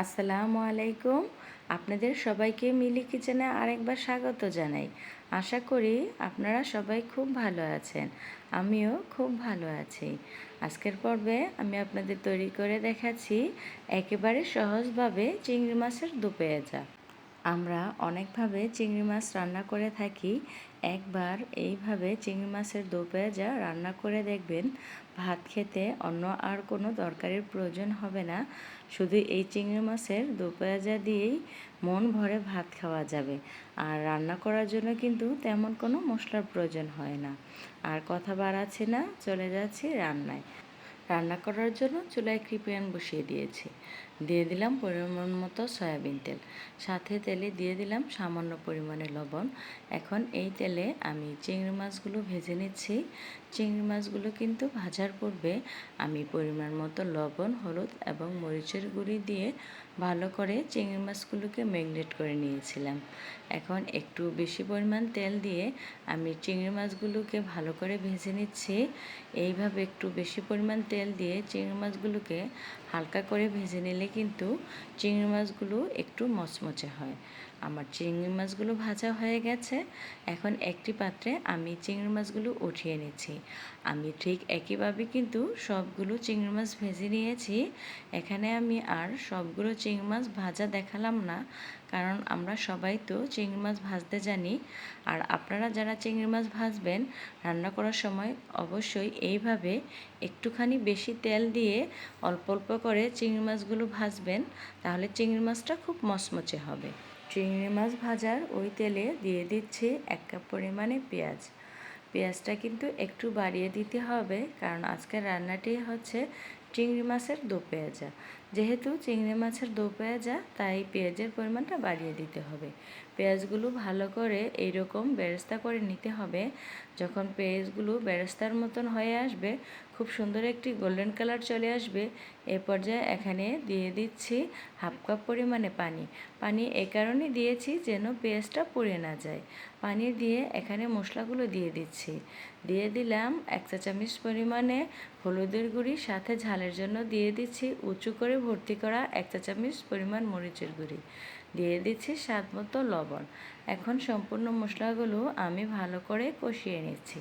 আসসালামু আলাইকুম। আপনাদের সবাইকে মিলি কিচেনে আরেকবার স্বাগত জানাই। আশা করি আপনারা সবাই খুব ভালো আছেন। আমিও খুব ভালো আছি। আজকের পর্বে আমি আপনাদের তৈরি করে দেখাচ্ছি একেবারে সহজভাবে চিংড়ি মাছের দো পেঁয়াজা। আমরা অনেকভাবে চিংড়ি মাছ রান্না করে থাকি। একবার এইভাবে চিংড়ি মাছের দো পেঁয়াজা রান্না করে দেখবেন, ভাত খেতে অন্য আর কোনো তরকারির প্রয়োজন হবে না। শুধু এই চিংড়ি মাছের দো পেঁয়াজা দিয়েই মন ভরে ভাত খাওয়া যাবে। আর রান্না করার জন্য কিন্তু তেমন কোনো মশলার প্রয়োজন হয় না। আর কথা বাড়াচ্ছি না, চলে যাচ্ছি রান্নায়। রান্না করার জন্য চুলায় একটি প্যান বসিয়ে দিয়েছি। দিয়ে দিলাম পরিমাণ মতো সয়াবিন তেল, সাথে তেলে দিয়ে দিলাম সামান্য পরিমাণে লবণ। এখন এই তেলে আমি চিংড়ি মাছগুলো ভেজে নিচ্ছি। চিংড়ি মাছগুলো কিন্তু ভাজার পূর্বে আমি পরিমাণ মতো লবণ, হলুদ এবং মরিচের গুঁড়ি দিয়ে ভালো করে চিংড়ি মাছগুলোকে ম্যারিনেট করে নিয়েছিলাম। এখন একটু বেশি পরিমাণ তেল দিয়ে আমি চিংড়ি মাছগুলোকে ভালো করে ভেজে নিচ্ছি। এইভাবে একটু বেশি পরিমাণ তেল দিয়ে চিংড়ি মাছগুলোকে হালকা করে ভেজে নিলে কিন্তু চিংড়ি মাছগুলো একটু মচমচে হয়। আমার চিংড়ি মাছগুলো ভাজা হয়ে গেছে। এখন একটি পাত্রে আমি চিংড়ি মাছগুলো উঠিয়ে নিচ্ছি। আমি ঠিক একইভাবে কিন্তু সবগুলো চিংড়ি মাছ ভেজে নিয়েছি। এখানে আমি আর সবগুলো চিংড়ি মাছ ভাজা দেখালাম না, কারণ আমরা সবাই তো চিংড়ি মাছ ভাজতে জানি। আর আপনারা যারা চিংড়ি মাছ ভাজবেন, রান্না করার সময় অবশ্যই এইভাবে একটুখানি বেশি তেল দিয়ে অল্প অল্প করে চিংড়ি মাছগুলো ভাজবেন, তাহলে চিংড়ি মাছটা খুব মচমচে হবে। চিংড়ি মাছ ভাজার ওই তেলে দিয়ে দিচ্ছি 1 কাপ পরিমাণে পেঁয়াজ। পেঁয়াজটা কিন্তু একটু বাড়িয়ে দিতে হবে, কারণ আজকের রান্নাটি হচ্ছে চিংড়ি মাছের দো পেঁয়াজা। যেহেতু চিংড়ি মাছের দো পেঁয়াজা, তাই পেঁয়াজের পরিমাণটা বাড়িয়ে দিতে হবে। পেঁয়াজগুলো ভালো করে এইরকম বেরেস্তা করে নিতে হবে। যখন পেঁয়াজগুলো বেরেস্তার মতন হয়ে আসবে, খুব সুন্দর একটি গোল্ডেন কালার চলে আসবে, এ পর্যায়ে এখানে দিয়ে দিচ্ছি 1/2 কাপ পরিমাণে পানি। পানি এই কারণে দিয়েছি যেন পেঁয়াজটা পুড়ে না যায়। পানি দিয়ে এখানে মশলাগুলো দিয়ে দিচ্ছি। দিয়ে দিলাম 1 চা চামচ পরিমাণে হলুদের গুঁড়ি, সাথে ঝালের জন্য দিয়ে দিচ্ছি উঁচু করে ভর্তি করা 1 চা চামচ পরিমাণ মরিচের গুঁড়ি। দিয়ে দিচ্ছি স্বাদ মতো লবণ। এখন সম্পূর্ণ মশলাগুলো আমি ভালো করে কষিয়ে নিচ্ছি।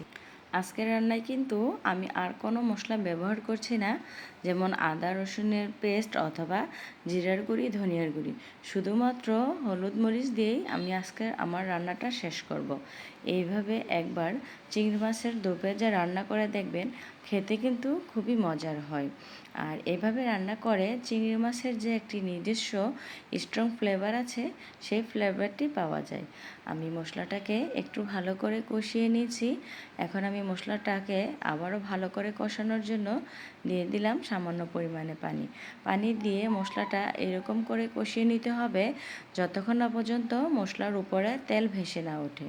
আজকের রান্নায় কিন্তু আমি আর কোনো মশলা ব্যবহার করছি না, যেমন আদা রসুনের পেস্ট অথবা জিরার গুঁড়ি, ধনিয়ার গুঁড়ি। শুধুমাত্র হলুদ মরিচ দিয়েই আমি আজকে আমার রান্নাটা শেষ করব। এইভাবে একবার চিংড়ি মাছের দো পেঁয়াজা রান্না করে দেখবেন, খেতে কিন্তু খুবই মজার হয়। আর এভাবে রান্না করে চিংড়ি মাছের যে একটি নিজস্ব স্ট্রং ফ্লেভার আছে, সেই ফ্লেভারটি পাওয়া যায়। আমি মশলাটাকে একটু ভালো করে কষিয়ে নিয়েছি। এখন আমি মশলাটাকে আবারও ভালো করে কষানোর জন্য দিয়ে দিলাম সামান্য পরিমাণে পানি। পানি দিয়ে মশলাটা এরকম করে কষিয়ে নিতে হবে যতক্ষণ না পর্যন্ত মশলার উপরে তেল ভেসে না ওঠে।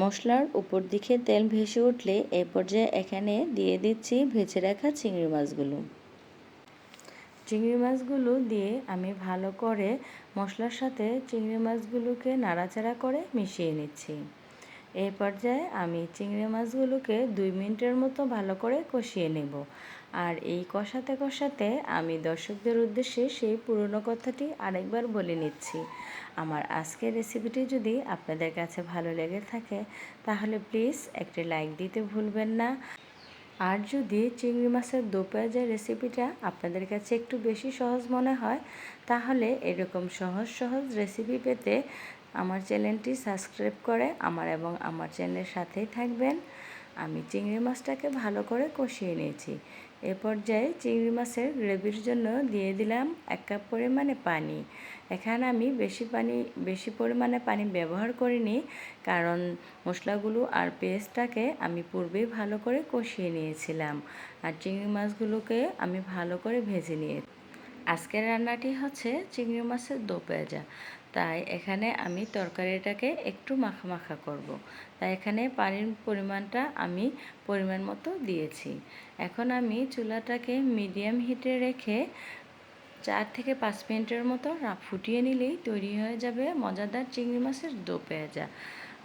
মশলার উপর দিকে তেল ভেসে উঠলে এই পর্যায়ে এখানে দিয়ে দিচ্ছি ভেজে রাখা চিংড়ি মাছগুলো। চিংড়ি মাছগুলো দিয়ে আমি ভালো করে মশলার সাথে চিংড়ি মাছগুলোকে নাড়াচাড়া করে মিশিয়ে নিচ্ছি। এই পর্যায়ে আমি চিংড়ি মাছগুলোকে 2 মিনিটের মতো ভালো করে কষিয়ে নেব। আর এই কষাতে কষাতে আমি দর্শকদের উদ্দেশ্যে সেই পুরনো কথাটি আরেকবার বলে নিচ্ছি। আমার আজকের রেসিপিটি যদি আপনাদের কাছে ভালো লেগে থাকে, তাহলে প্লিজ একটি লাইক দিতে ভুলবেন না। আর যদি চিংড়ি মাছের দো পেঁয়াজা রেসিপিটা আপনাদের কাছে একটু বেশি সহজ মনে হয়, তাহলে এরকম সহজ সহজ রেসিপি পেতে আমার চ্যানেলটি সাবস্ক্রাইব করে আমার চ্যানেলের সাথেই থাকবেন। আমি চিংড়ি মাছটাকে ভালো করে কষিয়ে নিয়েছি। এ পর্যায়ে চিংড়ি মাছের গ্রেভির জন্য দিয়ে দিলাম 1 কাপ পরিমাণে পানি। এখানে আমি বেশি পরিমাণে পানি ব্যবহার করিনি, কারণ মশলাগুলো আর পেস্টটাকে আমি পূর্বেই ভালো করে কষিয়ে নিয়েছিলাম। আর চিংড়ি মাছগুলোকে আমি ভালো করে ভেজে নিয়েছি। আজকের রান্নাটি হচ্ছে চিংড়ি মাছের দো পেঁয়াজা, তাই এখানে আমি তরকারিটাকে একটু মাখা মাখা করব। তাই এখানে পানির পরিমাণটা আমি পরিমাণ মতো দিয়েছি। এখন আমি চুলাটাকে মিডিয়াম হিটে রেখে 4 থেকে 5 মিনিটের মতো ফুটিয়ে নিলেই তৈরি হয়ে যাবে মজাদার চিংড়ি মাছের দো পেঁয়াজা।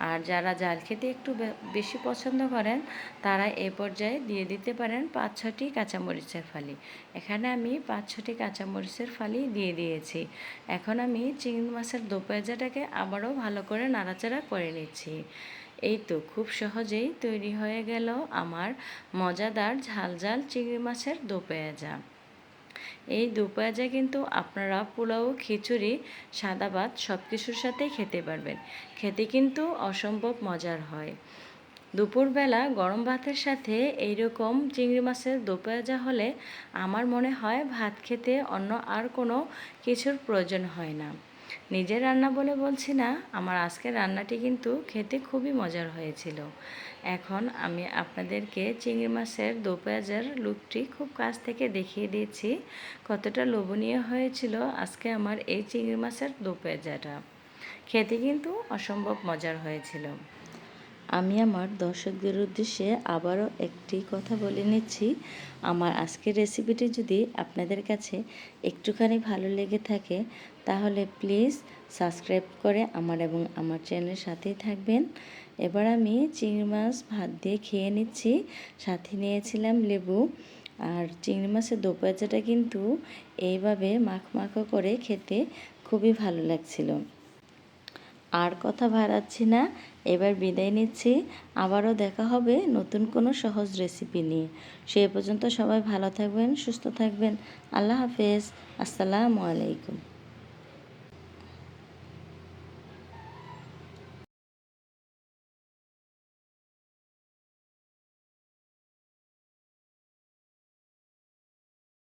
আর যারা ঝাল খেতে একটু বেশি পছন্দ করেন তারা এই পর্যায়ে দিয়ে দিতে পারেন 5-6টি কাঁচামরিচের ফালি। এখানে আমি 5-6টি কাঁচামরিচের ফালি দিয়ে দিয়েছি। এখন আমি চিংড়ি মাছের দো পেঁয়াজাটাকে আবারও ভালো করে নাড়াচাড়া করে নিচ্ছি। এই তো খুব সহজেই তৈরি হয়ে গেল আমার মজাদার ঝাল ঝাল চিংড়ি মাছের দো পেঁয়াজা। এই দো পেঁয়াজা কিন্তু আপনারা পোলাও, খিচুড়ি, সাদা ভাত সব কিছুর সাথেই খেতে পারবেন। খেতে কিন্তু অসম্ভব মজার হয়। দুপুরবেলা গরম ভাতের সাথে এইরকম চিংড়ি মাছের দো পেঁয়াজা হলে আমার মনে হয় ভাত খেতে অন্য আর কোনো কিছুর প্রয়োজন হয় না। নিজের রান্না বলে বলছি না, আমার আজকের রান্নাটি কিন্তু খেতে খুবই মজার হয়েছিল। এখন আমি আপনাদেরকে চিংড়ি মাছের দো পেঁয়াজার লুকটি খুব কাছ থেকে দেখিয়ে দিয়েছি কতটা লোভনীয় হয়েছিল আজকে আমার এই চিংড়ি মাছের দো পেঁয়াজাটা। খেতে কিন্তু অসম্ভব মজার হয়েছিল। আমি আমার দর্শকদের উদ্দেশ্যে আবারও একটি কথা বলে নিচ্ছি, আমার আজকের রেসিপিটি যদি আপনাদের কাছে একটুখানি ভালো লেগে থাকে তাহলে প্লিজ সাবস্ক্রাইব করে আমার এবং আমার চ্যানেলের সাথেই থাকবেন। এবার আমি চিংড়ি মাছ ভাত দিয়ে খেয়ে নিচ্ছি, সাথে নিয়েছিলাম লেবু। আর চিংড়ি মাছের দো পেঁয়াজাটা কিন্তু এইভাবে মাখো করে খেতে খুবই ভালো লাগছিল। আর কথা বাড়াচ্ছি না, এবার বিদায় নিচ্ছি। আবারও দেখা হবে নতুন কোনো সহজ রেসিপি নিয়ে। সেই পর্যন্ত সবাই ভালো থাকবেন, সুস্থ থাকবেন। আল্লাহ হাফেজ। আসসালামু আলাইকুম।